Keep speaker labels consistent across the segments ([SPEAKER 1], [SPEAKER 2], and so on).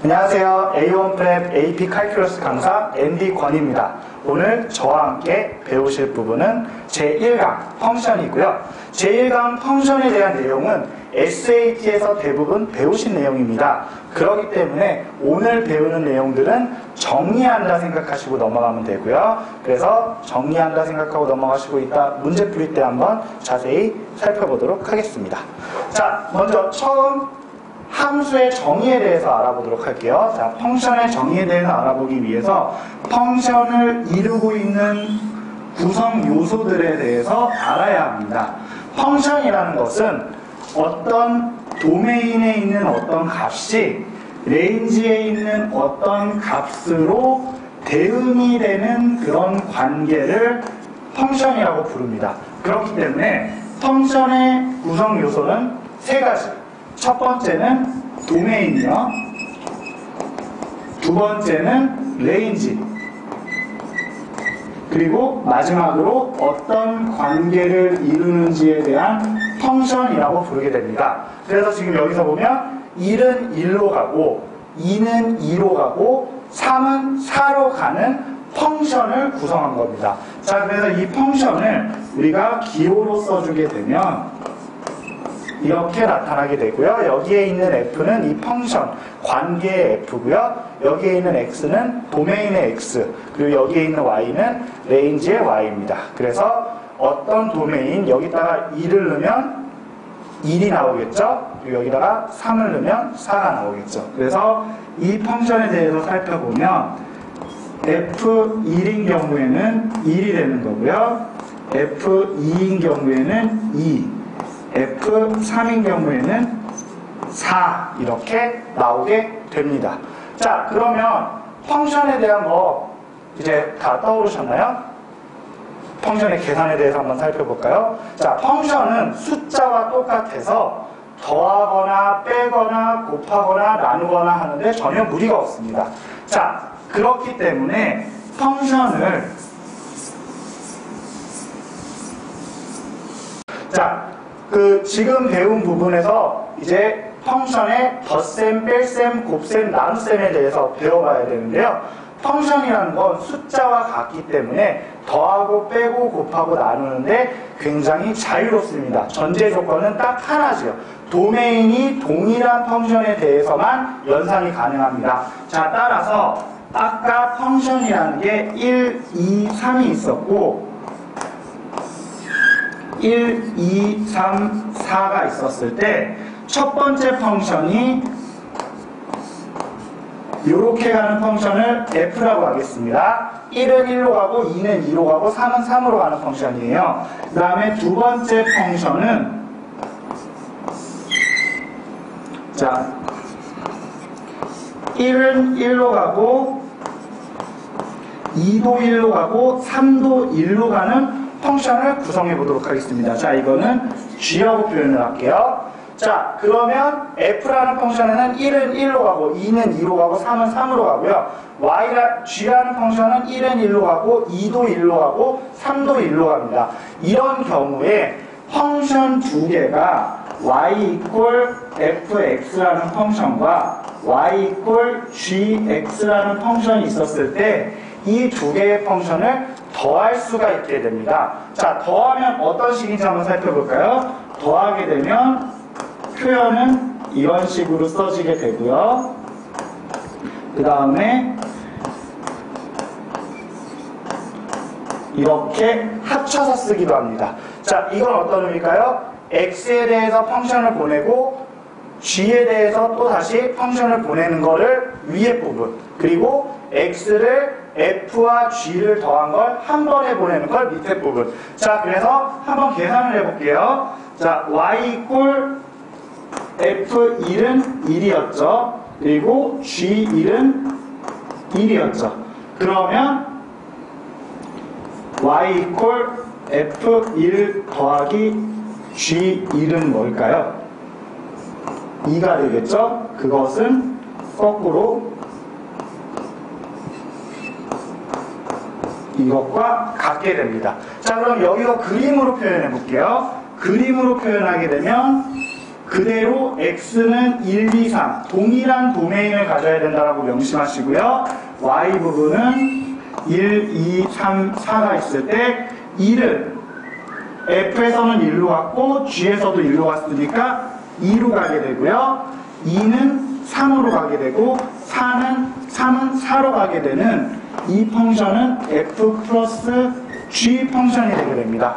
[SPEAKER 1] 안녕하세요. A1 프랩 AP 칼큘러스 강사 앤디 권입니다. 오늘 저와 함께 배우실 부분은 제1강 펑션이고요. 제1강 펑션에 대한 내용은 SAT에서 대부분 배우신 내용입니다. 그렇기 때문에 오늘 배우는 내용들은 정리한다 생각하시고 넘어가면 되고요. 그래서 정리한다 생각하고 넘어가시고 이따 문제 풀이 때 한번 자세히 살펴보도록 하겠습니다. 자, 먼저 처음 함수의 정의에 대해서 알아보도록 할게요. 자, 펑션의 정의에 대해서 알아보기 위해서 펑션을 이루고 있는 구성 요소들에 대해서 알아야 합니다. 펑션이라는 것은 어떤 도메인에 있는 어떤 값이 레인지에 있는 어떤 값으로 대응이 되는 그런 관계를 펑션이라고 부릅니다. 그렇기 때문에 펑션의 구성 요소는 세 가지. 첫 번째는 도메인이요. 두 번째는 레인지. 그리고 마지막으로 어떤 관계를 이루는지에 대한 펑션이라고 부르게 됩니다. 그래서 지금 여기서 보면 1은 1로 가고 2는 2로 가고 3은 4로 가는 펑션을 구성한 겁니다. 자, 그래서 이 펑션을 우리가 기호로 써주게 되면 이렇게 나타나게 되고요. 여기에 있는 F는 이 펑션, 관계의 F고요. 여기에 있는 X는 도메인의 X, 그리고 여기에 있는 Y는 레인지의 Y입니다. 그래서 어떤 도메인, 여기다가 2를 넣으면 1이 나오겠죠? 그리고 여기다가 3을 넣으면 4가 나오겠죠. 그래서 이 펑션에 대해서 살펴보면 F1인 경우에는 1이 되는 거고요. F2인 경우에는 2, F3인 경우에는 4 이렇게 나오게 됩니다. 자, 그러면 펑션에 대한 거 이제 다 떠오르셨나요? 펑션의 계산에 대해서 한번 살펴볼까요? 자, 펑션은 숫자와 똑같아서 더하거나 빼거나 곱하거나 나누거나 하는데 전혀 무리가 없습니다. 자, 그렇기 때문에 펑션을 지금 배운 부분에서 이제 펑션의 덧셈, 뺄셈, 곱셈, 나눗셈에 대해서 배워봐야 되는데요. 펑션이라는 건 숫자와 같기 때문에 더하고 빼고 곱하고 나누는데 굉장히 자유롭습니다. 전제 조건은 딱 하나죠. 도메인이 동일한 펑션에 대해서만 연산이 가능합니다. 자, 따라서 아까 펑션이라는 게 1, 2, 3이 있었고 1, 2, 3, 4가 있었을 때 첫 번째 펑션이 이렇게 가는 펑션을 F라고 하겠습니다. 1은 1로 가고 2는 2로 가고 3은 3으로 가는 펑션이에요. 그 다음에 두 번째 펑션은 자 1은 1로 가고 2도 1로 가고 3도 1로 가는 펑션을 구성해 보도록 하겠습니다. 자, 이거는 G라고 표현을 할게요. 자, 그러면 F라는 펑션에는 1은 1로 가고 2는 2로 가고 3은 3으로 가고요. G라는 펑션은 1은 1로 가고 2도 1로 가고 3도 1로 갑니다. 이런 경우에 펑션 두 개가 y fx라는 펑션과 y gx라는 펑션이 있었을 때 이 두 개의 펑션을 더할 수가 있게 됩니다. 자, 더하면 어떤 식인지 한번 살펴볼까요? 더하게 되면 표현은 이런 식으로 써지게 되고요. 그 다음에 이렇게 합쳐서 쓰기도 합니다. 자, 이건 어떤 의미일까요? x에 대해서 펑션을 보내고 g에 대해서 또 다시 펑션을 보내는 거를 위에 부분, 그리고 x를 f와 g를 더한 걸 한 번에 보내는 걸 밑에 부분. 자, 그래서 한번 계산을 해볼게요. 자, y f1은 1이었죠. 그리고 g1은 1이었죠. 그러면 y f1 더하기 g1은 뭘까요? 2가 되겠죠? 그것은 거꾸로 이것과 같게 됩니다. 자, 그럼 여기서 그림으로 표현해 볼게요. 그림으로 표현하게 되면 그대로 x는 1, 2, 3 동일한 도메인을 가져야 된다고 명심하시고요. y 부분은 1, 2, 3, 4가 있을 때 1은 f에서는 1로 갔고 g에서도 1로 갔으니까 2로 가게 되고요. 2는 3으로 가게 되고 3은 4로 가게 되는 이 펑션은 f 플러스 g 펑션이 되게 됩니다.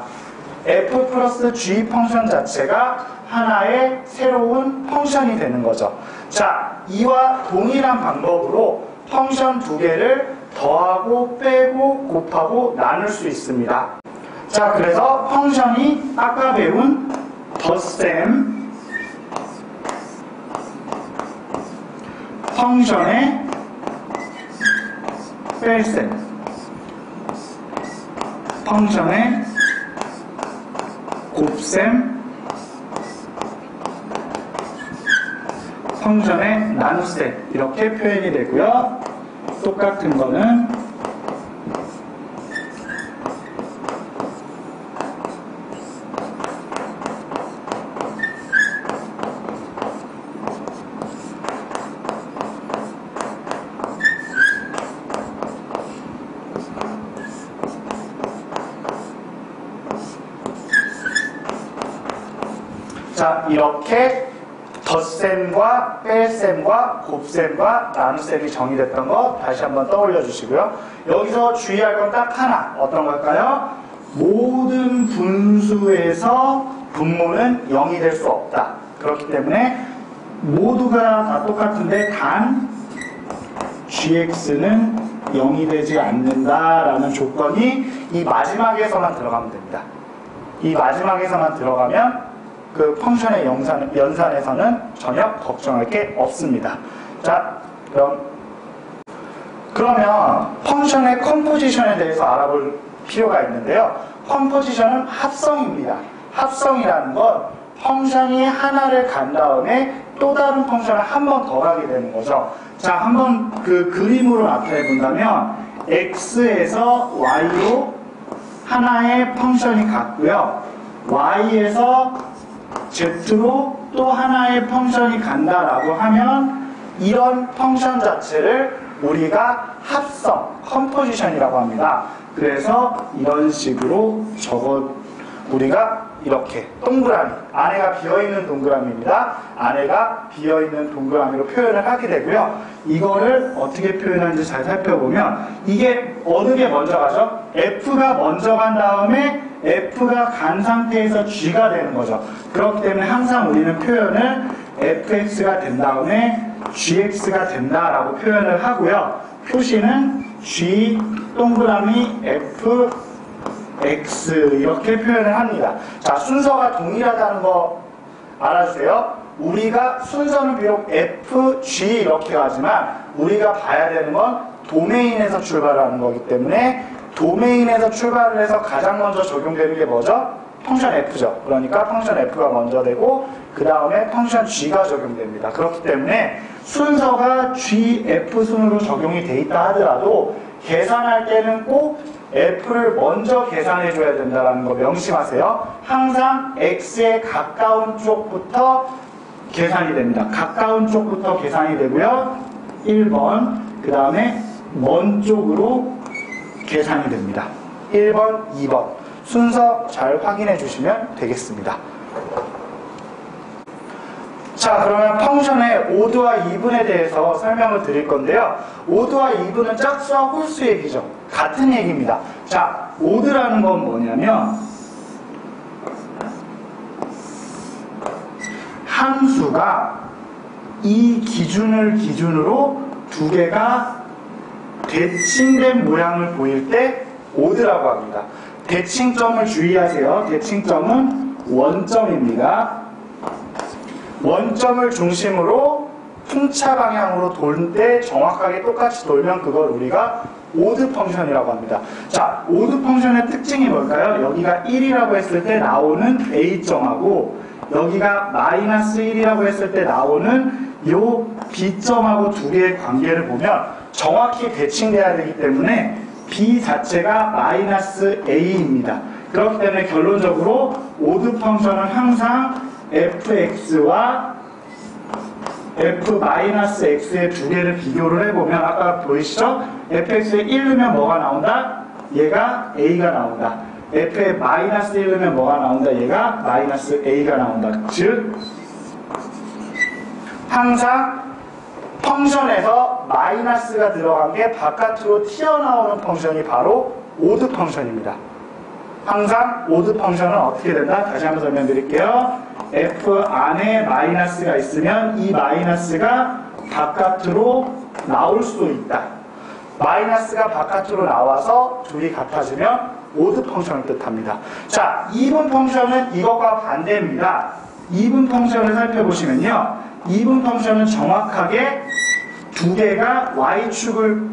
[SPEAKER 1] f 플러스 g 펑션 자체가 하나의 새로운 펑션이 되는 거죠. 자, 이와 동일한 방법으로 펑션 두 개를 더하고 빼고 곱하고 나눌 수 있습니다. 자, 그래서 펑션이 아까 배운 덧셈 펑션의 뺄셈 펑션의 곱셈 펑션의 나눗셈 이렇게 표현이 되고요. 똑같은 거는 자, 이렇게 덧셈과 뺄셈과 곱셈과 나눗셈이 정의됐던 것 다시 한번 떠올려 주시고요. 여기서 주의할 건 딱 하나. 어떤 걸까요? 모든 분수에서 분모는 0이 될 수 없다. 그렇기 때문에 모두가 다 똑같은데 단 gx는 0이 되지 않는다라는 조건이 이 마지막에서만 들어가면 됩니다. 이 마지막에서만 들어가면 그 펑션의 연산에서는 전혀 걱정할 게 없습니다. 자, 그러면 펑션의 컴포지션에 대해서 알아볼 필요가 있는데요. 컴포지션은 합성입니다. 합성이라는 건 펑션이 하나를 간 다음에 또 다른 펑션을 한 번 더 가게 되는 거죠. 자, 한번 그 그림으로 나타내 본다면 x에서 y로 하나의 펑션이 갔고요. y에서 z로 또 하나의 펑션이 간다라고 하면 이런 펑션 자체를 우리가 합성, 컴포지션이라고 합니다. 그래서 이런 식으로 우리가 이렇게 동그라미, 안에가 비어있는 동그라미입니다. 안에가 비어있는 동그라미로 표현을 하게 되고요. 이거를 어떻게 표현하는지 잘 살펴보면 이게 어느 게 먼저 가죠? F가 먼저 간 다음에 F가 간 상태에서 G가 되는 거죠. 그렇기 때문에 항상 우리는 표현을 Fx가 된 다음에 Gx가 된다라고 표현을 하고요. 표시는 G 동그라미 F X 이렇게 표현을 합니다. 자, 순서가 동일하다는 거 알아주세요. 우리가 순서는 비록 F, G 이렇게 가지만 우리가 봐야 되는 건 도메인에서 출발하는 거기 때문에 도메인에서 출발을 해서 가장 먼저 적용되는 게 뭐죠? 펑션 F죠. 그러니까 펑션 F가 먼저 되고 그 다음에 펑션 G가 적용됩니다. 그렇기 때문에 순서가 G, F 순으로 적용이 돼 있다 하더라도 계산할 때는 꼭 F를 먼저 계산해 줘야 된다는 거 명심하세요. 항상 X에 가까운 쪽부터 계산이 됩니다. 가까운 쪽부터 계산이 되고요. 1번, 그 다음에 먼 쪽으로 계산이 됩니다. 1번, 2번 순서 잘 확인해 주시면 되겠습니다. 자, 그러면 펑션의 오드와 이분에 대해서 설명을 드릴 건데요. 오드와 이분은 짝수와 홀수 얘기죠. 같은 얘기입니다. 자, 오드라는 건 뭐냐면 함수가 이 기준을 기준으로 두 개가 대칭된 모양을 보일 때 오드라고 합니다. 대칭점을 주의하세요. 대칭점은 원점입니다. 원점을 중심으로 풍차 방향으로 돌 때 정확하게 똑같이 돌면 그걸 우리가 오드 펑션이라고 합니다. 자, 오드 펑션의 특징이 뭘까요? 여기가 1이라고 했을 때 나오는 A점하고 여기가 마이너스 1이라고 했을 때 나오는 요 B점하고 두 개의 관계를 보면 정확히 대칭돼야 되기 때문에 B 자체가 마이너스 A입니다. 그렇기 때문에 결론적으로 오드 펑션은 항상 fx와 f-x의 두 개를 비교를 해보면 아까 보이시죠? fx에 1 넣으면 뭐가 나온다? 얘가 a가 나온다. f에 마이너스 1 넣으면 뭐가 나온다? 얘가 마이너스 a가 나온다. 즉 항상 펑션에서 마이너스가 들어간 게 바깥으로 튀어나오는 펑션이 바로 오드 펑션입니다. 항상 오드 펑션은 어떻게 된다? 다시 한번 설명드릴게요. f 안에 마이너스가 있으면 이 마이너스가 바깥으로 나올 수도 있다. 마이너스가 바깥으로 나와서 둘이 같아지면 오드 펑션을 뜻합니다. 자, 이분 펑션은 이것과 반대입니다. 이분 펑션을 살펴보시면요. 이분 펑션은 정확하게 두 개가 y축을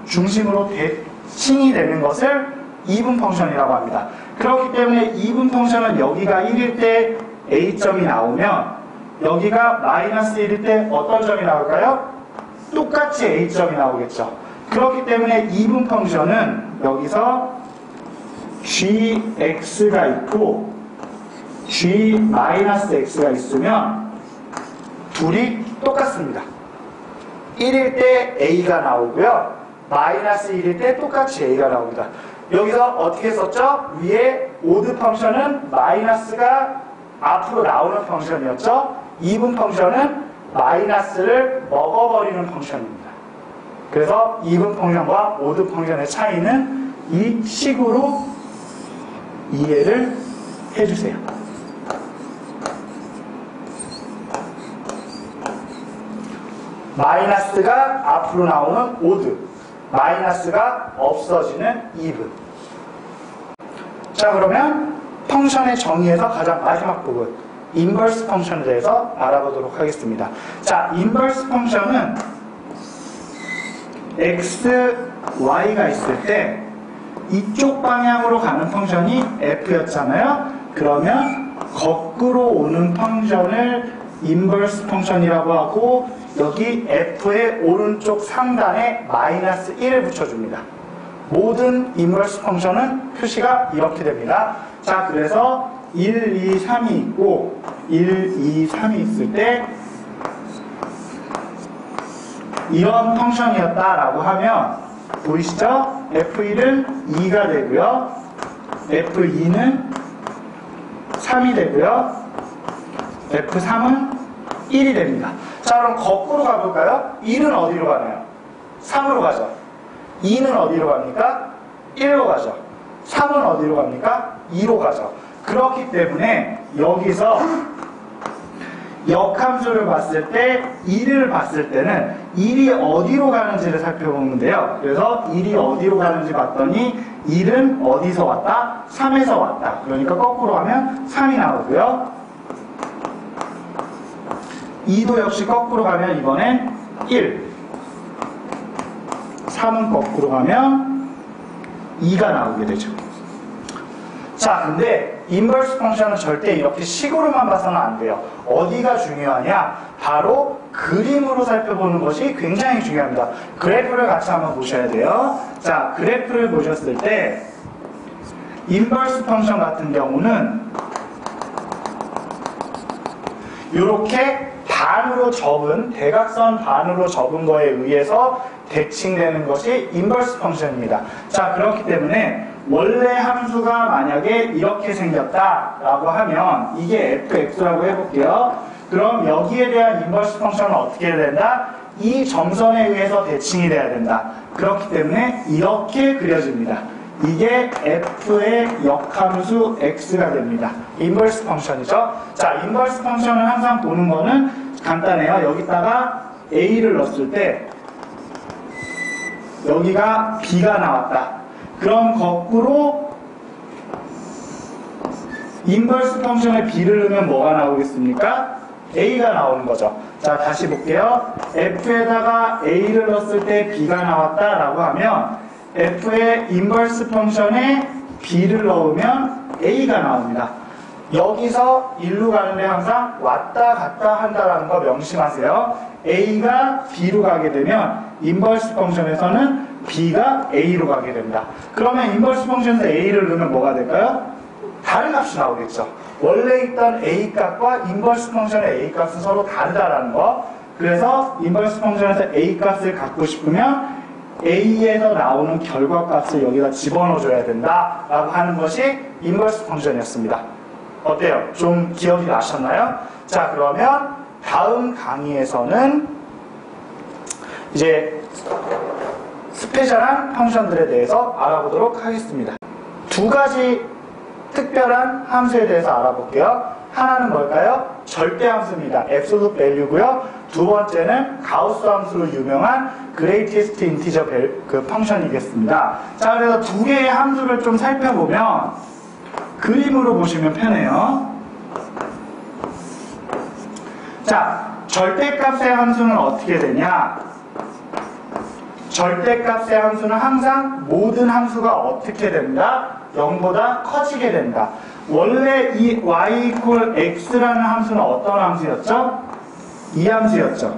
[SPEAKER 1] 중심으로 대칭이 되는 것을 이분 펑션이라고 합니다. 그렇기 때문에 이분 펑션은 여기가 1일 때 a점이 나오면 여기가 마이너스 1일 때 어떤 점이 나올까요? 똑같이 a점이 나오겠죠. 그렇기 때문에 이분 펑션은 여기서 gx가 있고 g-x가 있으면 둘이 똑같습니다. 1일 때 a가 나오고요. 마이너스 1일 때 똑같이 a가 나옵니다. 여기서 어떻게 썼죠? 위에 오드 펑션은 마이너스가 앞으로 나오는 펑션이었죠? 이분 펑션은 마이너스를 먹어버리는 펑션입니다. 그래서 이분 펑션과 오드 펑션의 차이는 이 식으로 이해를 해주세요. 마이너스가 앞으로 나오는 오드, 마이너스가 없어지는 이분. 자, 그러면 펑션의 정의에서 가장 마지막 부분, 인버스 펑션에 대해서 알아보도록 하겠습니다. 자, 인버스 펑션은 x, y가 있을 때 이쪽 방향으로 가는 펑션이 f였잖아요. 그러면 거꾸로 오는 펑션을 인버스 펑션이라고 하고 여기 f의 오른쪽 상단에 마이너스 1을 붙여줍니다. 모든 인버스 펑션은 표시가 이렇게 됩니다. 자, 그래서 1, 2, 3이 있고 1, 2, 3이 있을 때 이런 펑션이었다라고 하면 보이시죠? f1은 2가 되고요. f2는 3이 되고요. f3은 1이 됩니다. 자, 그럼 거꾸로 가볼까요? 1은 어디로 가나요? 3으로 가죠. 2는 어디로 갑니까? 1로 가죠. 3은 어디로 갑니까? 2로 가죠. 그렇기 때문에 여기서 역함수를 봤을 때 1을 봤을 때는 1이 어디로 가는지를 살펴보는데요. 그래서 1이 어디로 가는지 봤더니 1은 어디서 왔다? 3에서 왔다. 그러니까 거꾸로 가면 3이 나오고요. 2도 역시 거꾸로 가면 이번엔 1. 3은 거꾸로 가면 2가 나오게 되죠. 자, 근데 인버스 펑션은 절대 이렇게 식으로만 봐서는 안 돼요. 어디가 중요하냐? 바로 그림으로 살펴보는 것이 굉장히 중요합니다. 그래프를 같이 한번 보셔야 돼요. 자, 그래프를 보셨을 때 인버스 펑션 같은 경우는 이렇게 반으로 접은, 대각선 반으로 접은 거에 의해서 대칭되는 것이 인버스 펑션입니다. 자, 그렇기 때문에 원래 함수가 만약에 이렇게 생겼다라고 하면 이게 fx라고 해볼게요. 그럼 여기에 대한 인버스 펑션은 어떻게 해야 된다? 이 점선에 의해서 대칭이 돼야 된다. 그렇기 때문에 이렇게 그려집니다. 이게 f의 역함수 x가 됩니다. 인버스 펑션이죠. 자, 인버스 펑션을 항상 보는 거는 간단해요. 여기다가 a를 넣었을 때 여기가 b가 나왔다. 그럼 거꾸로 인버스 펑션에 b를 넣으면 뭐가 나오겠습니까? a가 나오는 거죠. 자, 다시 볼게요. f에다가 a를 넣었을 때 b가 나왔다라고 하면 f의 인버스 펑션에 b를 넣으면 a가 나옵니다. 여기서 1로 가는데 항상 왔다 갔다 한다라는 거 명심하세요. a가 b로 가게 되면 인버스 펑션에서는 b가 a로 가게 됩니다. 그러면 인버스 펑션에서 a를 넣으면 뭐가 될까요? 다른 값이 나오겠죠. 원래 있던 A값과 인버스 펑션의 A값은 서로 다르다라는 거. 그래서 인버스 펑션에서 A값을 갖고 싶으면 A에서 나오는 결과값을 여기다 집어넣어줘야 된다라고 하는 것이 인버스 펑션이었습니다. 어때요? 좀 기억이 나셨나요? 자, 그러면 다음 강의에서는 이제 스페셜한 펑션들에 대해서 알아보도록 하겠습니다. 두 가지 특별한 함수에 대해서 알아볼게요. 하나는 뭘까요? 절대함수입니다. absolute value고요. 두 번째는 가우스 함수로 유명한 greatest integer 그 펑션이겠습니다. 자, 그래서 두 개의 함수를 좀 살펴보면 그림으로 보시면 편해요. 자, 절대값의 함수는 어떻게 되냐? 절대값의 함수는 항상 모든 함수가 어떻게 된다? 0보다 커지게 된다. 원래 이 y equal x라는 함수는 어떤 함수였죠? 이 함수였죠.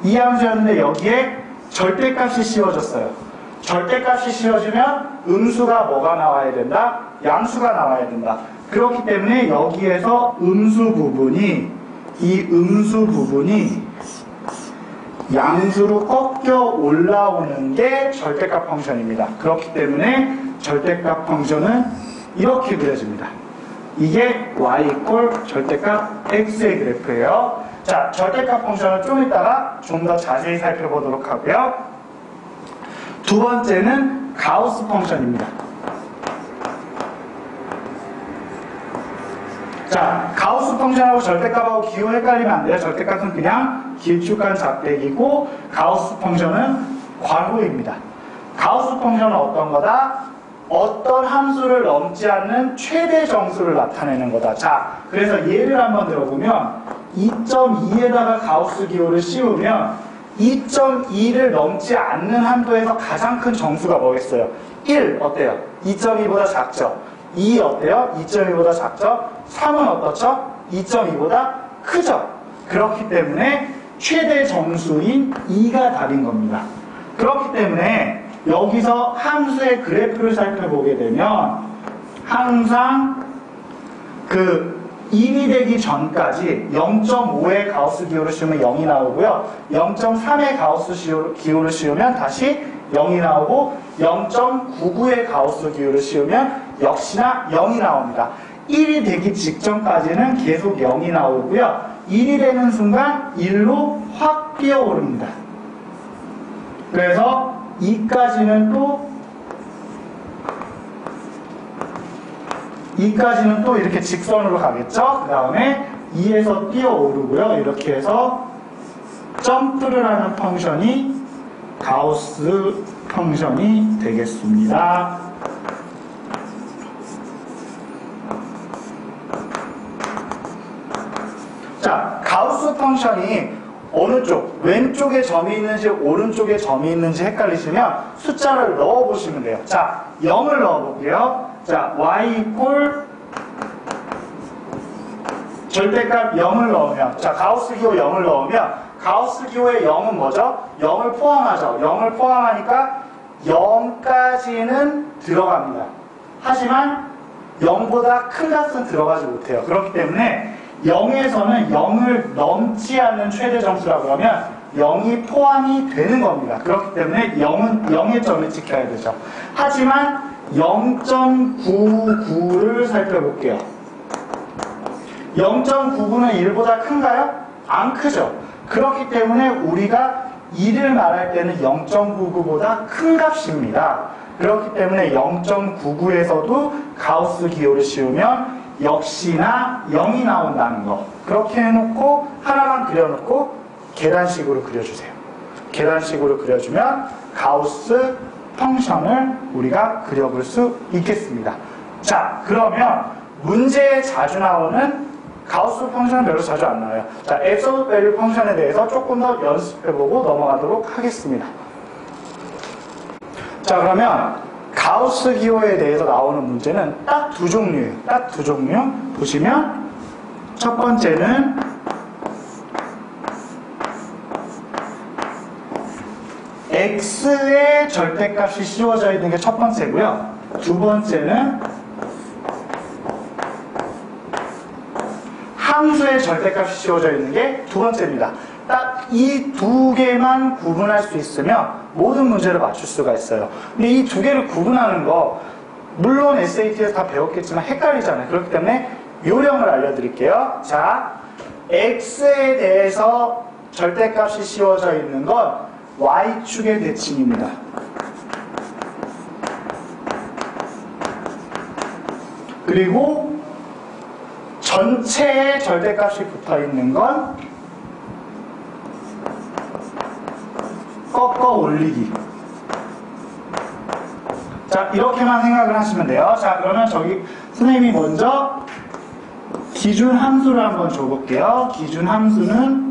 [SPEAKER 1] 이 함수였는데 여기에 절대값이 씌워졌어요. 절대값이 씌워지면 음수가 뭐가 나와야 된다? 양수가 나와야 된다. 그렇기 때문에 여기에서 이 음수 부분이 양수로 꺾여 올라오는 게 절대값 펑션입니다. 그렇기 때문에 절대값 펑션은 이렇게 그려집니다. 이게 y equal 절대값 x의 그래프예요. 자, 절대값 펑션은 좀 이따가 좀 더 자세히 살펴보도록 하고요. 두 번째는 가우스 펑션입니다. 자, 가우스 펑션하고 절대값하고 기호 헷갈리면 안 돼요. 절대값은 그냥 길쭉한 작대기고 가우스 펑션은 괄호입니다. 가우스 펑션은 어떤 거다? 어떤 함수를 넘지 않는 최대 정수를 나타내는 거다. 자, 그래서 예를 한번 들어보면 2.2에다가 가우스 기호를 씌우면 2.2를 넘지 않는 한도에서 가장 큰 정수가 뭐겠어요? 1 어때요? 2.2보다 작죠? 2 어때요? 2.2보다 작죠? 3은 어떻죠? 2.2보다 크죠? 그렇기 때문에 최대 정수인 2가 답인 겁니다. 그렇기 때문에 여기서 함수의 그래프를 살펴보게 되면 항상 그 1이 되기 전까지 0.5의 가우스 기호를 씌우면 0이 나오고요. 0.3의 가우스 기호를 씌우면 다시 0이 나오고 0.99의 가우스 기호를 씌우면 역시나 0이 나옵니다. 1이 되기 직전까지는 계속 0이 나오고요. 1이 되는 순간 1로 확 뛰어오릅니다. 그래서 2까지는 또 이렇게 직선으로 가겠죠? 그 다음에 2에서 뛰어오르고요. 이렇게 해서 점프를 하는 펑션이 가우스 펑션이 되겠습니다. 자, 가우스 펑션이 어느 쪽, 왼쪽에 점이 있는지 오른쪽에 점이 있는지 헷갈리시면 숫자를 넣어보시면 돼요. 자, 0을 넣어볼게요. 자, y equal 절대값 0을 넣으면, 자, 가우스 기호 0을 넣으면 가우스 기호의 0은 뭐죠? 0을 포함하죠. 0을 포함하니까 0까지는 들어갑니다. 하지만 0보다 큰 값은 들어가지 못해요. 그렇기 때문에 0에서는 0을 넘지 않는 최대 점수라고 하면 0이 포함이 되는 겁니다. 그렇기 때문에 0은 0의 점을 지켜야 되죠. 하지만 0.99를 살펴볼게요. 0.99는 1보다 큰가요? 안 크죠. 그렇기 때문에 우리가 2를 말할 때는 0.99보다 큰 값입니다. 그렇기 때문에 0.99에서도 가우스 기호를 씌우면 역시나 0이 나온다는 거. 그렇게 해놓고 하나만 그려놓고 계단식으로 그려주세요. 계단식으로 그려주면 가우스 펑션을 우리가 그려볼 수 있겠습니다. 자, 그러면 문제에 자주 나오는 가우스 펑션은 별로 자주 안 나와요. 자, absolute value 펑션에 대해서 조금 더 연습해보고 넘어가도록 하겠습니다. 자, 그러면 가우스 기호에 대해서 나오는 문제는 딱 두 종류예요. 딱 두 종류. 보시면 첫 번째는 x의 절대값이 씌워져 있는 게 첫 번째고요. 두 번째는 함수의 절대값이 씌워져 있는 게 두 번째입니다. 딱 이 두 개만 구분할 수 있으면 모든 문제를 맞출 수가 있어요. 근데 이 두 개를 구분하는 거 물론 SAT에서 다 배웠겠지만 헷갈리잖아요. 그렇기 때문에 요령을 알려드릴게요. 자, X에 대해서 절대값이 씌워져 있는 건 Y축의 대칭입니다. 그리고 전체에 절대값이 붙어 있는 건 꺾어 올리기. 자, 이렇게만 생각을 하시면 돼요. 자, 그러면 저기 선생님이 먼저 기준 함수를 한번 줘볼게요. 기준 함수는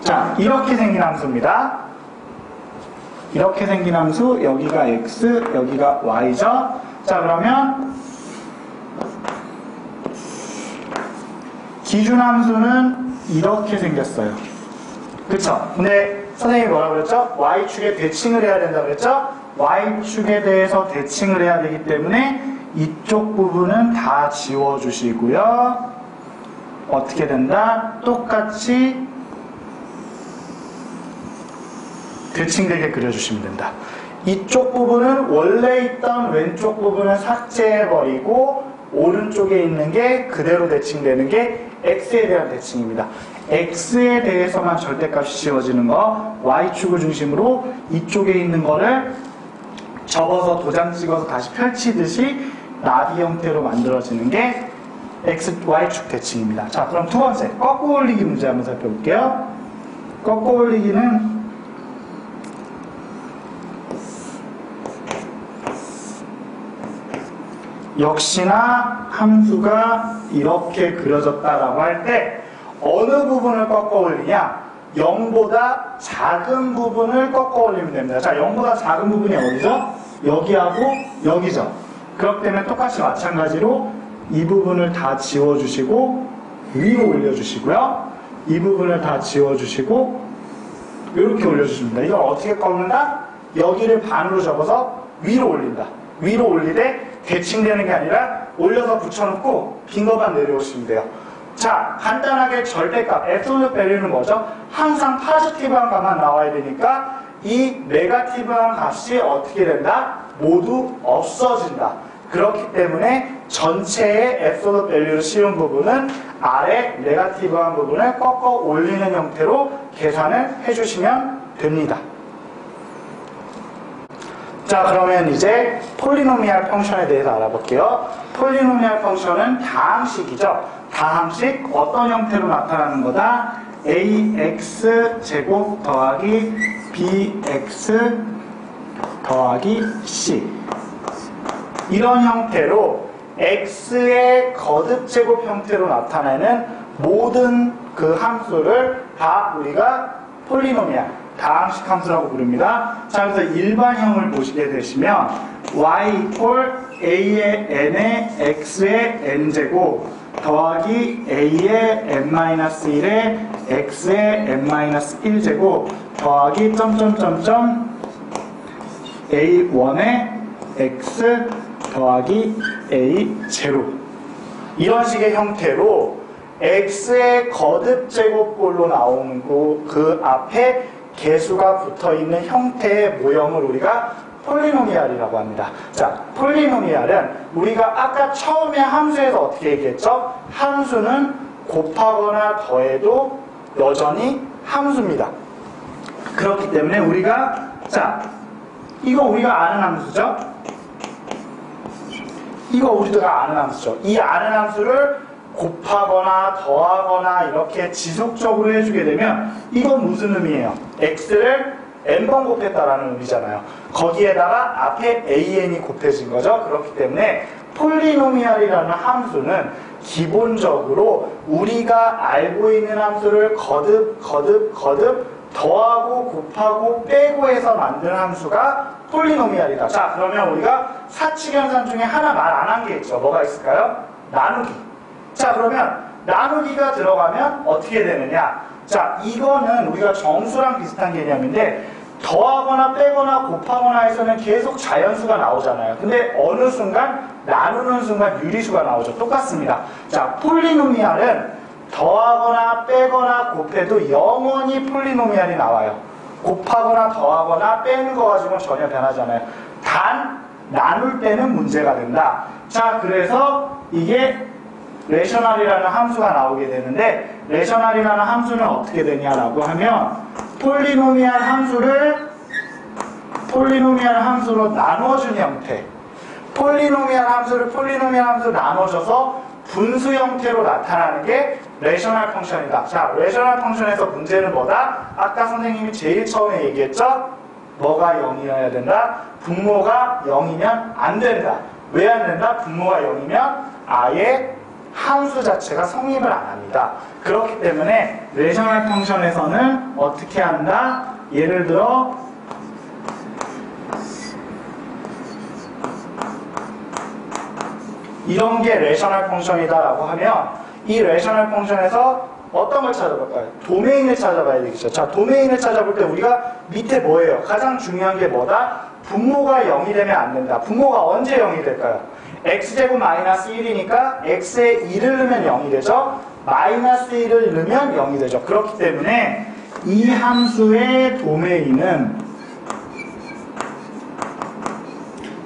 [SPEAKER 1] 자, 이렇게 생긴 함수입니다. 이렇게 생긴 함수, 여기가 x, 여기가 y죠. 자, 그러면 기준 함수는 이렇게 생겼어요. 그쵸? 근데 선생님이 뭐라고 그랬죠? y축에 대칭을 해야 된다고 그랬죠? y축에 대해서 대칭을 해야 되기 때문에 이쪽 부분은 다 지워주시고요. 어떻게 된다? 똑같이 대칭되게 그려주시면 된다. 이쪽 부분은 원래 있던 왼쪽 부분을 삭제해버리고 오른쪽에 있는 게 그대로 대칭되는 게 x에 대한 대칭입니다. x에 대해서만 절대값이 씌워지는 거, y축을 중심으로 이쪽에 있는 거를 접어서 도장 찍어서 다시 펼치듯이 나비 형태로 만들어지는 게 x, y축 대칭입니다. 자, 그럼 두 번째, 꺾어 올리기 문제 한번 살펴볼게요. 꺾어 올리기는 역시나 함수가 이렇게 그려졌다라고 할 때 어느 부분을 꺾어 올리냐? 0보다 작은 부분을 꺾어 올리면 됩니다. 자, 0보다 작은 부분이 어디죠? 여기하고 여기죠. 그렇기 때문에 똑같이 마찬가지로 이 부분을 다 지워주시고 위로 올려주시고요. 이 부분을 다 지워주시고 이렇게 올려주십니다. 이걸 어떻게 꺾는다? 여기를 반으로 접어서 위로 올린다. 위로 올리되 대칭되는 게 아니라 올려서 붙여놓고 빈 거만 내려오시면 돼요. 자, 간단하게 절대값, absolute value는 뭐죠? 항상 포지티브한 값만 나와야 되니까 이 네거티브한 값이 어떻게 된다? 모두 없어진다. 그렇기 때문에 전체의 absolute value를 씌운 부분은 아래 네거티브한 부분을 꺾어 올리는 형태로 계산을 해주시면 됩니다. 자, 그러면 이제 폴리노미얼 펑션에 대해서 알아볼게요. 폴리노미얼 펑션은 다항식이죠. 다항식 어떤 형태로 나타나는 거다? ax 제곱 더하기 bx 더하기 c 이런 형태로 x의 거듭 제곱 형태로 나타내는 모든 그 함수를 다 우리가 폴리노미얼 다항식 함수라고 부릅니다. 자, 그래서 일반형을 보시게 되시면 y a의 n에 x의 n제곱 더하기 a의 n-1에 x의 n-1제곱 더하기 점점점점 a1에 x 더하기 a0 이런 식의 형태로 x의 거듭 제곱꼴로 나오는 그 앞에 개수가 붙어있는 형태의 모형을 우리가 폴리노미알이라고 합니다. 자, 폴리노미알은 우리가 아까 처음에 함수에서 어떻게 얘기했죠? 함수는 곱하거나 더해도 여전히 함수입니다. 그렇기 때문에 우리가 자, 이거 우리가 아는 함수죠? 이거 우리가 아는 함수죠. 이 아는 함수를 곱하거나 더하거나 이렇게 지속적으로 해주게 되면 이건 무슨 의미예요? x를 n번 곱했다라는 의미잖아요. 거기에다가 앞에 an이 곱해진 거죠. 그렇기 때문에 폴리노미알이라는 함수는 기본적으로 우리가 알고 있는 함수를 거듭 더하고 곱하고 빼고 해서 만든 함수가 폴리노미알이다. 자, 그러면 우리가 사칙연산 중에 하나 말 안 한 게 있죠. 뭐가 있을까요? 나누기. 자, 그러면 나누기가 들어가면 어떻게 되느냐? 자, 이거는 우리가 정수랑 비슷한 개념인데 더하거나 빼거나 곱하거나 해서는 계속 자연수가 나오잖아요. 근데 어느 순간 나누는 순간 유리수가 나오죠. 똑같습니다. 자, 폴리노미알은 더하거나 빼거나 곱해도 영원히 폴리노미알이 나와요. 곱하거나 더하거나 빼는 거 가지고는 전혀 변하잖아요. 단 나눌 때는 문제가 된다. 자, 그래서 이게 레셔널이라는 함수가 나오게 되는데, 레셔널이라는 함수는 어떻게 되냐라고 하면 폴리노미알 함수로 나눠준 형태, 폴리노미알 함수를 폴리노미알 함수로 나눠줘서 분수 형태로 나타나는 게 레셔널 펑션이다. 자, 레셔널 펑션에서 문제는 뭐다? 아까 선생님이 제일 처음에 얘기했죠? 뭐가 0이어야 된다? 분모가 0이면 안 된다. 왜 안 된다? 분모가 0이면 아예 함수 자체가 성립을 안 합니다. 그렇기 때문에 레셔널 펑션에서는 어떻게 한다? 예를 들어 이런 게 레셔널 펑션이다라고 하면 이 레셔널 펑션에서 어떤 걸 찾아볼까요? 도메인을 찾아봐야 되겠죠. 자, 도메인을 찾아볼 때 우리가 밑에 뭐예요? 가장 중요한 게 뭐다? 분모가 0이 되면 안 된다. 분모가 언제 0이 될까요? x제곱 마이너스 1이니까 x에 1을 넣으면 0이 되죠. 마이너스 1을 넣으면 0이 되죠. 그렇기 때문에 이 함수의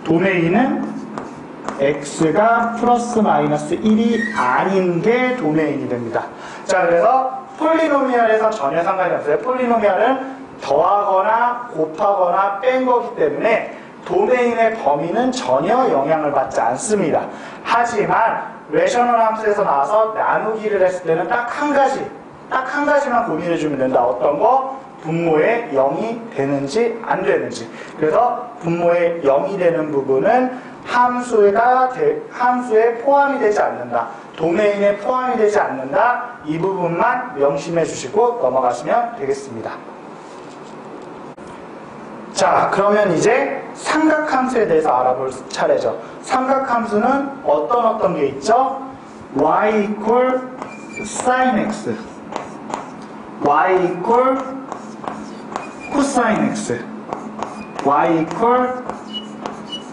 [SPEAKER 1] 도메인은 x가 플러스 마이너스 1이 아닌 게 도메인이 됩니다. 자, 그래서 폴리노미알에서 전혀 상관이 없어요. 폴리노미알은 더하거나 곱하거나 뺀 거기 때문에 도메인의 범위는 전혀 영향을 받지 않습니다. 하지만 레셔널 함수에서 나와서 나누기를 했을 때는 딱 한 가지만 고민해주면 된다. 어떤 거? 분모에 0이 되는지 안 되는지. 그래서 분모에 0이 되는 부분은 함수에 포함이 되지 않는다. 도메인에 포함이 되지 않는다. 이 부분만 명심해 주시고 넘어가시면 되겠습니다. 자, 그러면 이제 삼각함수에 대해서 알아볼 차례죠. 삼각함수는 어떤 게 있죠? y equal sin x, y equal cosine x, y equal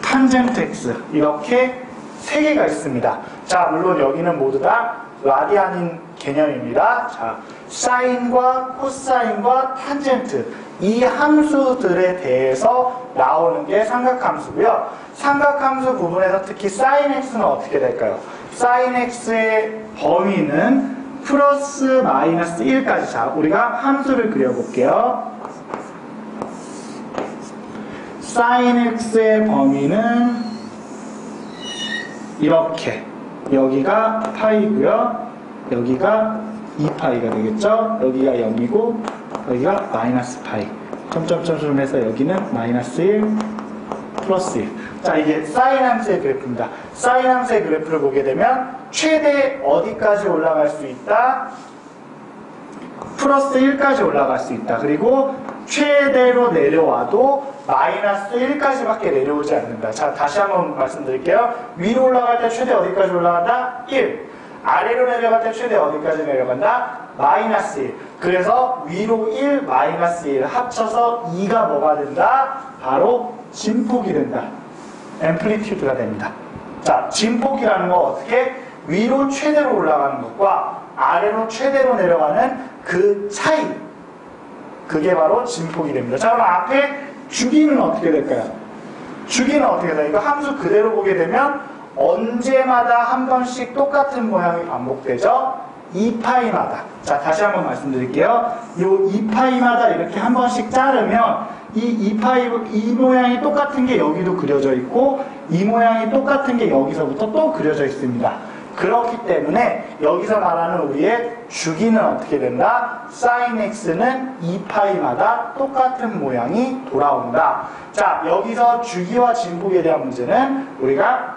[SPEAKER 1] tangent x, 이렇게 세 개가 있습니다. 자, 물론 여기는 모두 다 라디안인 개념입니다. 자, 사인과 코사인과 탄젠트, 이 함수들에 대해서 나오는 게 삼각함수고요. 삼각함수 부분에서 특히 sin x는 어떻게 될까요? sin x의 범위는 플러스 마이너스 1까지. 자, 우리가 함수를 그려볼게요. sin x의 범위는 이렇게, 여기가 파이고요, 여기가 2파이가 되겠죠. 여기가 0이고 여기가 마이너스 파이, 점점점 해서 여기는 마이너스 1 플러스 1. 자, 이게 사인 함수의 그래프입니다. 사인 함수의 그래프를 보게 되면 최대 어디까지 올라갈 수 있다? 플러스 1까지 올라갈 수 있다. 그리고 최대로 내려와도 마이너스 1까지밖에 내려오지 않는다. 자, 다시 한번 말씀드릴게요. 위로 올라갈 때 최대 어디까지 올라간다? 1. 아래로 내려갈 때 최대 어디까지 내려간다? 마이너스 1. 그래서 위로 1, 마이너스 1 합쳐서 2가 뭐가 된다? 바로 진폭이 된다. 앰플리튜드가 됩니다. 자, 진폭이라는 건 어떻게? 위로 최대로 올라가는 것과 아래로 최대로 내려가는 그 차이, 그게 바로 진폭이 됩니다. 자, 그럼 앞에 주기는 어떻게 될까요? 주기는 어떻게 돼요? 이거 함수 그대로 보게 되면 언제마다 한 번씩 똑같은 모양이 반복되죠? 2파이마다. 자, 다시 한번 말씀드릴게요. 이 2파이마다 이렇게 한 번씩 자르면 이 모양이 똑같은 게 여기도 그려져 있고 이 모양이 똑같은 게 여기서부터 또 그려져 있습니다. 그렇기 때문에 여기서 말하는 우리의 주기는 어떻게 된다? sin x는 2파이마다 똑같은 모양이 돌아온다. 자, 여기서 주기와 진폭에 대한 문제는 우리가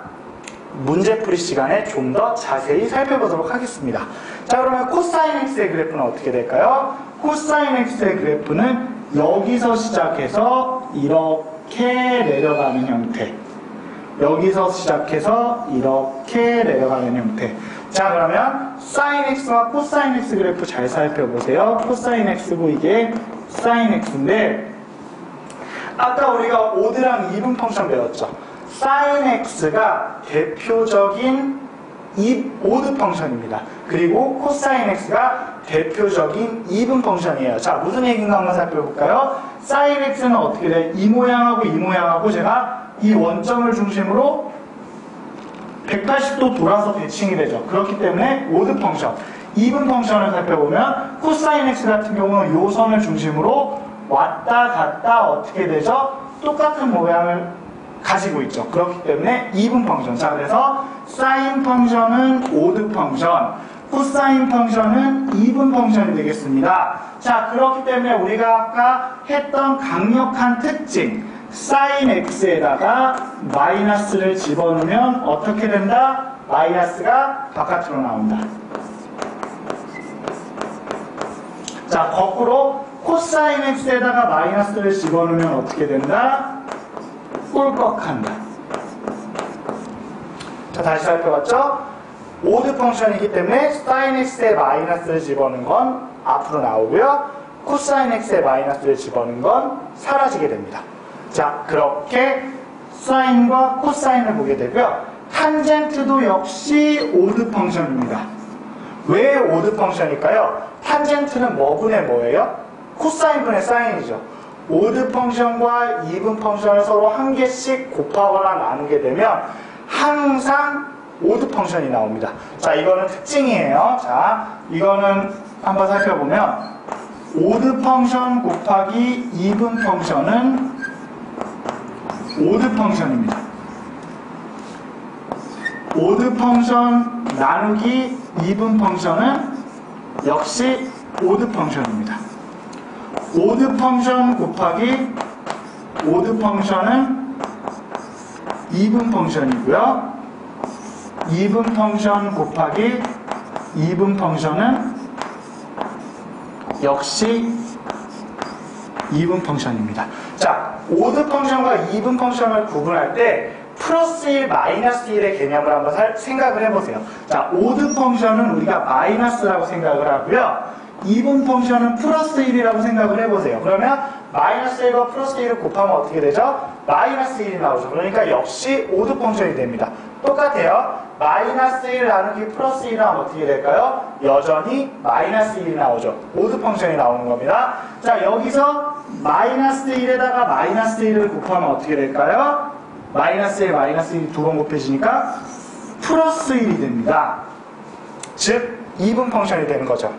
[SPEAKER 1] 문제풀이 시간에 좀 더 자세히 살펴보도록 하겠습니다. 자, 그러면 코사인 x의 그래프는 어떻게 될까요? 코사인 x의 그래프는 여기서 시작해서 이렇게 내려가는 형태, 여기서 시작해서 이렇게 내려가는 형태. 자, 그러면 sin x와 코사인 x 그래프 잘 살펴보세요. 코사인 x고 이게 sin x인데 아까 우리가 오드랑 이분 펑션 배웠죠. sin x가 대표적인 오드 펑션입니다. 그리고 코사인 x가 대표적인 이분 펑션이에요. 자, 무슨 얘기인가 한번 살펴볼까요? sin x는 어떻게 돼요? 이 모양하고 이 모양하고 제가 이 원점을 중심으로 180도 돌아서 대칭이 되죠. 그렇기 때문에 오드 펑션, 이분 펑션을 살펴보면 코사인 x 같은 경우는 요 선을 중심으로 왔다 갔다 어떻게 되죠? 똑같은 모양을 가지고 있죠. 그렇기 때문에 이분 펑션. 자, 그래서 사인 펑션은 오드 펑션, 코사인 펑션은 이분 펑션이 되겠습니다. 자, 그렇기 때문에 우리가 아까 했던 강력한 특징, 사인 x에다가 마이너스를 집어넣으면 어떻게 된다? 마이너스가 바깥으로 나온다. 자, 거꾸로 코사인 x에다가 마이너스를 집어넣으면 어떻게 된다? 꿀꺽한다. 자, 다시 살펴봤죠? 오드 펑션이기 때문에 사인 x에 마이너스를 집어넣은 건 앞으로 나오고요. 코사인 x에 마이너스를 집어넣은 건 사라지게 됩니다. 자, 그렇게 사인과 코사인을 보게 되고요. 탄젠트도 역시 오드 펑션입니다. 왜 오드 펑션일까요? 탄젠트는 뭐분의 뭐예요? 코사인 분의 사인이죠. 오드 펑션과 이분 펑션을 서로 한 개씩 곱하거나 나누게 되면 항상 오드 펑션이 나옵니다. 자, 이거는 특징이에요. 자, 이거는 한번 살펴보면 오드 펑션 곱하기 이분 펑션은 오드 펑션입니다. 오드 펑션 나누기 이분 펑션은 역시 오드 펑션입니다. 오드 펑션 곱하기 오드 펑션은 이분 펑션이고요. 이분 펑션 곱하기 이분 펑션은 역시 이분 펑션입니다. 자, 오드 펑션과 이분 펑션을 구분할 때 플러스 1, 마이너스 1의 개념을 한번 생각을 해보세요. 자, 오드 펑션은 우리가 마이너스라고 생각을 하고요. 이분 펑션은 플러스 1이라고 생각을 해보세요. 그러면 마이너스 1과 플러스 1을 곱하면 어떻게 되죠? 마이너스 1이 나오죠. 그러니까 역시 오드 펑션이 됩니다. 똑같아요. 마이너스 1 나누기 플러스 1을 하면 어떻게 될까요? 여전히 마이너스 1이 나오죠. 오드 펑션이 나오는 겁니다. 자, 여기서 마이너스 1에다가 마이너스 1을 곱하면 어떻게 될까요? 마이너스 1, 마이너스 1이 두 번 곱해지니까 플러스 1이 됩니다. 즉, 이분 펑션이 되는 거죠.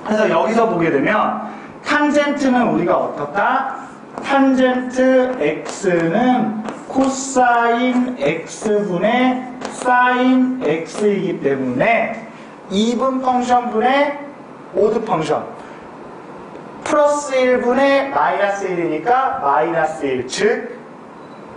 [SPEAKER 1] 그래서 여기서 보게 되면 탄젠트는 우리가 어떻다? 탄젠트 x는 코사인 x분의 사인 x이기 때문에 이분 펑션분의 오드 펑션 플러스 1분의 마이너스 1이니까 마이너스 1, 즉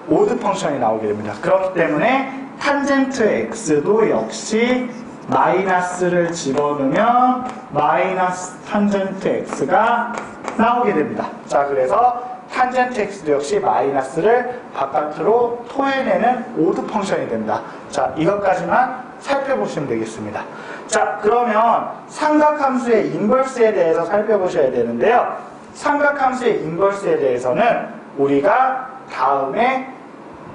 [SPEAKER 1] 오드 펑션이 나오게 됩니다. 그렇기 때문에 탄젠트 x도 역시 마이너스를 집어넣으면 마이너스 탄젠트 x가 나오게 됩니다. 자, 그래서 탄젠트 x도 역시 마이너스를 바깥으로 토해내는 오드 펑션이 됩니다. 자, 이것까지만 살펴보시면 되겠습니다. 자, 그러면 삼각함수의 인버스에 대해서 살펴보셔야 되는데요. 삼각함수의 인버스에 대해서는 우리가 다음에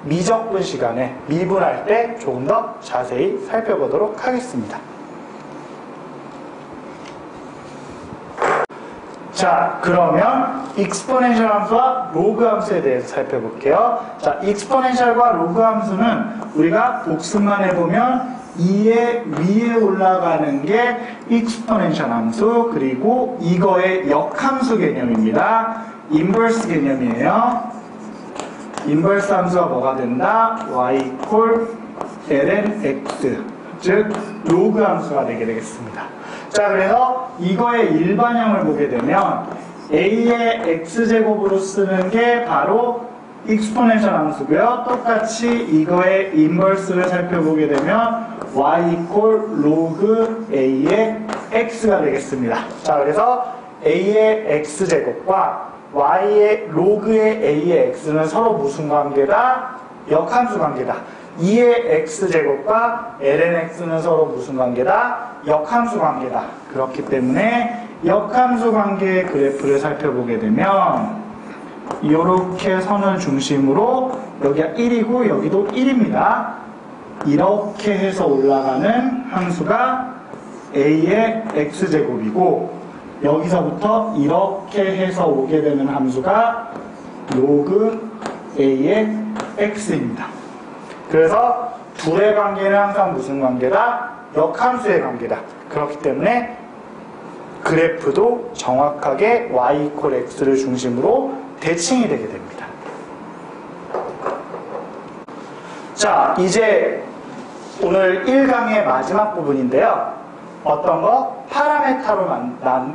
[SPEAKER 1] 미적분 시간에 미분할 때 조금 더 자세히 살펴보도록 하겠습니다. 자, 그러면 익스포넨셜 함수와 로그 함수에 대해서 살펴볼게요. 자, 익스포넨셜과 로그 함수는 우리가 복습만 해보면 2의 위에 올라가는 게 익스포넨셜 함수, 그리고 이거의 역함수 개념입니다. 인버스 개념이에요. 인버스 함수가 뭐가 된다? y equal ln x, 즉 로그 함수가 되게 되겠습니다. 자, 그래서 이거의 일반형을 보게 되면 a의 x제곱으로 쓰는 게 바로 익스포넨셜 함수고요. 똑같이 이거의 인버스를 살펴보게 되면 y equal log a의 x가 되겠습니다. 자, 그래서 a의 x제곱과 y의 로그의 a의 x는 서로 무슨 관계다? 역함수 관계다. 2의 x제곱과 ln x는 서로 무슨 관계다? 역함수 관계다. 그렇기 때문에 역함수 관계의 그래프를 살펴보게 되면 이렇게 선을 중심으로 여기가 1이고 여기도 1입니다. 이렇게 해서 올라가는 함수가 a의 x제곱이고 여기서부터 이렇게 해서 오게 되는 함수가 로그 a의 x입니다. 그래서 둘의 관계는 항상 무슨 관계다? 역함수의 관계다. 그렇기 때문에 그래프도 정확하게 y = x를 중심으로 대칭이 되게 됩니다. 자, 이제 오늘 1강의 마지막 부분인데요. 어떤 거? 파라메타로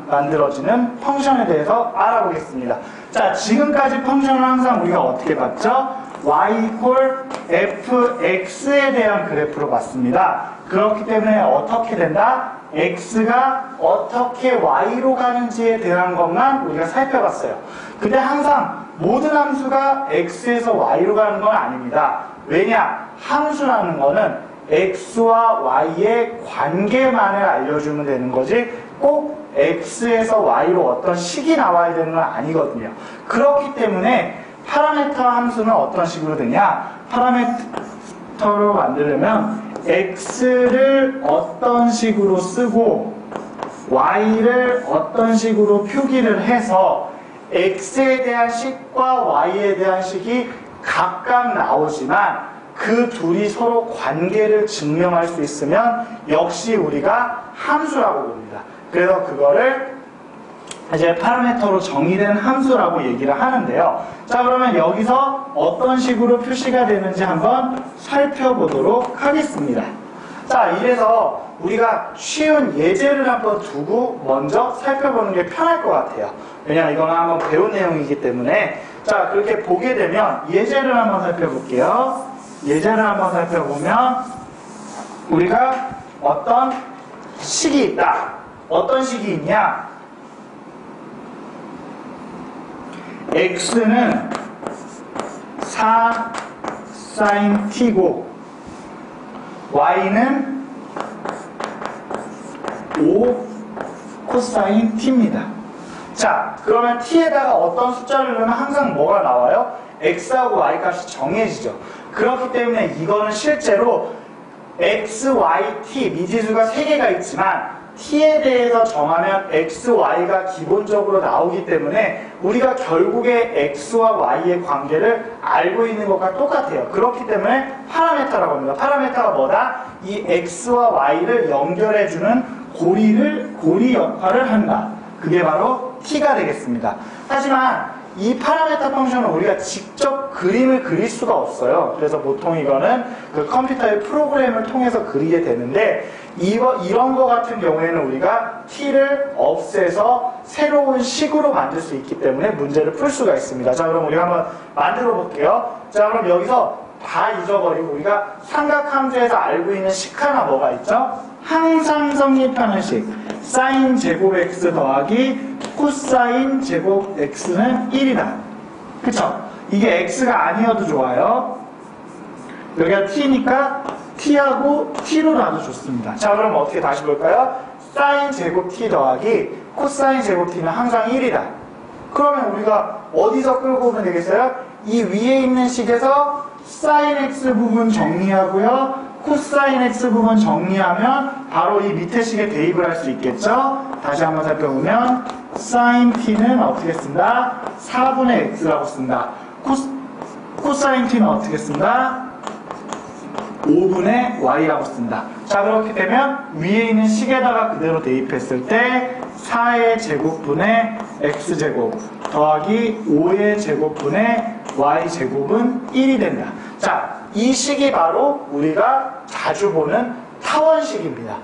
[SPEAKER 1] 만들어지는 펑션에 대해서 알아보겠습니다. 자, 지금까지 펑션을 항상 우리가 어떻게 봤죠? y = fx에 대한 그래프로 봤습니다. 그렇기 때문에 어떻게 된다? x가 어떻게 y로 가는지에 대한 것만 우리가 살펴봤어요. 근데 항상 모든 함수가 x에서 y로 가는 건 아닙니다. 왜냐? 함수라는 거는 x와 y의 관계만을 알려주면 되는 거지 꼭 x에서 y로 어떤 식이 나와야 되는 건 아니거든요. 그렇기 때문에 파라메터 함수는 어떤 식으로 되냐? 파라메터로 만들려면 x를 어떤 식으로 쓰고 y를 어떤 식으로 표기를 해서 x에 대한 식과 y에 대한 식이 각각 나오지만 그 둘이 서로 관계를 증명할 수 있으면 역시 우리가 함수라고 봅니다. 그래서 그거를 이제 파라메터로 정의된 함수라고 얘기를 하는데요. 자, 그러면 여기서 어떤 식으로 표시가 되는지 한번 살펴보도록 하겠습니다. 자, 이래서 우리가 쉬운 예제를 한번 두고 먼저 살펴보는 게 편할 것 같아요. 왜냐하면 이거는 한번 배운 내용이기 때문에. 자, 그렇게 보게 되면 예제를 한번 살펴볼게요. 예제를 한번 살펴보면 우리가 어떤 식이 있다. 어떤 식이 있냐? x는 4 sin t고 y는 5 cosine t입니다. 자, 그러면 t에다가 어떤 숫자를 넣으면 항상 뭐가 나와요? x하고 y 값이 정해지죠. 그렇기 때문에 이거는 실제로 x, y, t 미지수가 3개가 있지만 t에 대해서 정하면 x, y가 기본적으로 나오기 때문에 우리가 결국에 x와 y의 관계를 알고 있는 것과 똑같아요. 그렇기 때문에 파라메터라고 합니다. 파라메터가 뭐다? 이 x와 y를 연결해주는 고리 역할을 한다. 그게 바로 t가 되겠습니다. 하지만 이 파라메터 펑션은 우리가 직접 그림을 그릴 수가 없어요. 그래서 보통 이거는 그 컴퓨터의 프로그램을 통해서 그리게 되는데 이런 거 같은 경우에는 우리가 t를 없애서 새로운 식으로 만들 수 있기 때문에 문제를 풀 수가 있습니다. 자, 그럼 우리가 한번 만들어 볼게요. 자, 그럼 여기서 다 잊어버리고 우리가 삼각함수에서 알고 있는 식 하나 뭐가 있죠? 항상 성립하는 식. 사인 제곱 x 더하기 코사인 제곱 x는 1이다. 그쵸? 이게 x가 아니어도 좋아요. 여기가 t니까 t하고 t로 놔도 좋습니다. 자, 그럼 어떻게 다시 볼까요? 사인 제곱 t 더하기 코사인 제곱 t는 항상 1이다. 그러면 우리가 어디서 끌고 오면 되겠어요? 이 위에 있는 식에서 사인 x 부분 정리하고요. 코사인 x 부분 정리하면 바로 이 밑에 식에 대입을 할 수 있겠죠? 다시 한번 살펴보면 사인 t는 어떻게 쓴다? 4분의 x라고 쓴다. 코사인 t는 어떻게 쓴다? 5분의 y라고 쓴다. 자, 그렇게 되면 위에 있는 식에다가 그대로 대입했을 때 4의 제곱분의 x제곱 더하기 5의 제곱분의 y제곱은 1이 된다. 자, 이 식이 바로 우리가 자주 보는 타원식입니다.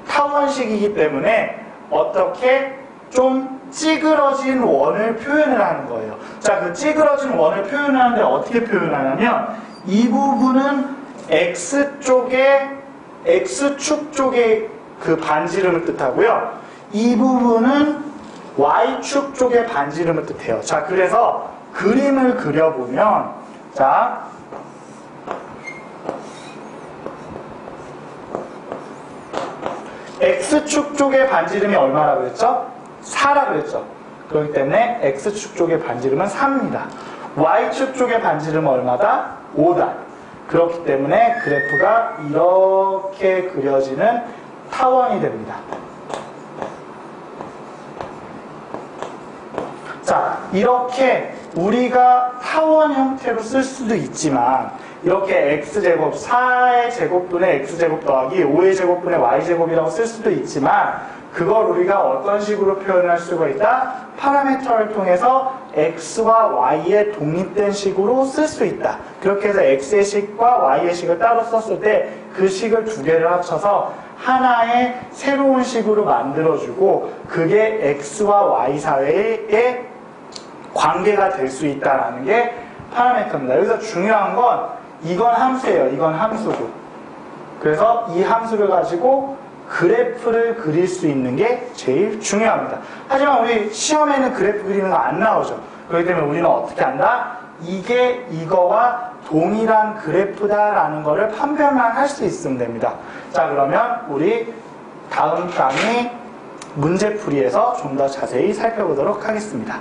[SPEAKER 1] 타원식이기 때문에 어떻게 좀 찌그러진 원을 표현을 하는 거예요. 자, 그 찌그러진 원을 표현하는데 어떻게 표현하냐면 이 부분은 X축 쪽의 그 반지름을 뜻하고요. 이 부분은 Y축 쪽의 반지름을 뜻해요. 자, 그래서 그림을 그려보면, 자, X축 쪽의 반지름이 얼마라고 했죠? 4라고 했죠. 그렇기 때문에 X축 쪽의 반지름은 4입니다. Y축 쪽의 반지름은 얼마다? 5다. 그렇기 때문에 그래프가 이렇게 그려지는 타원이 됩니다. 자, 이렇게 우리가 타원 형태로 쓸 수도 있지만 이렇게 x제곱, 4의 제곱분의 x제곱 더하기 5의 제곱분의 y제곱이라고 쓸 수도 있지만 그걸 우리가 어떤 식으로 표현할 수가 있다? 파라미터를 통해서 x와 y의 독립된 식으로 쓸 수 있다. 그렇게 해서 x의 식과 y의 식을 따로 썼을 때 그 식을 두 개를 합쳐서 하나의 새로운 식으로 만들어주고 그게 x와 y 사이의 관계가 될 수 있다는 게 파라미터입니다. 여기서 중요한 건 이건 함수예요. 이건 함수고. 그래서 이 함수를 가지고 그래프를 그릴 수 있는 게 제일 중요합니다. 하지만 우리 시험에는 그래프 그리는 거 안 나오죠. 그렇기 때문에 우리는 어떻게 한다? 이게 이거와 동일한 그래프다라는 거를 판별만 할 수 있으면 됩니다. 자, 그러면 우리 다음 강의 문제풀이에서 좀 더 자세히 살펴보도록 하겠습니다.